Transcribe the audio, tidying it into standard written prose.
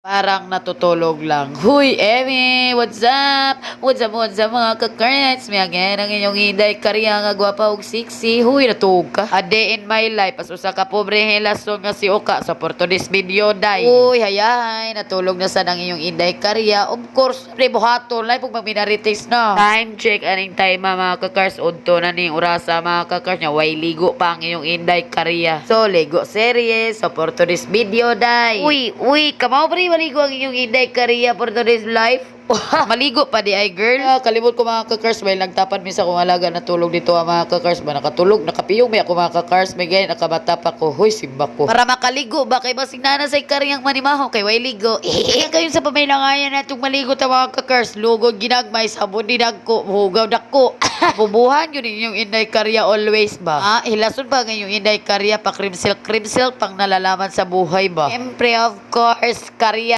Parang natutulog lang. Huy, Emmy! What's up? What's up mga ka-currents? May again ang inyong hinday karya nga gwapa og sexy. Huy, natug ka. A day in my life. As usa ka pobre helason nga si Oka sa for today's video, day. Huy, hayahay. Natulog na sa nang inyong hinday karya. Of course, buhaton. Lai pag magminarites na. Time check. Aning time mga ka-cars. Udto na ning orasa mga ka-cars nya. Way ligo pa ang inyong hinday karya. So, ligo series. So, for today's video, day. Uy, kamaw pre. Maligo ang inyong inday kariya for today's life. Maligo pa di ay girl. Kalimot ko mga kakars. May nagtapad minsan kung alaga natulog dito ang mga kakars. Ba nakatulog, nakapiyong may ako mga kakars. May ganyan nakabata pa ko. Hoy, simba ko. Para makaligo ba kay basing nana sa kariyang manimaho kay way ligo. Kayo sa pamailangayan natong maligo ta mga kakars. Lugod ginagmay sabon dinag ko. Hugaw dako. Bubuhan yun inyong inday karya always ba? Hilason ba ngayong inday karya pa cream silk pang nalalaman sa buhay ba? Siyempre of course karya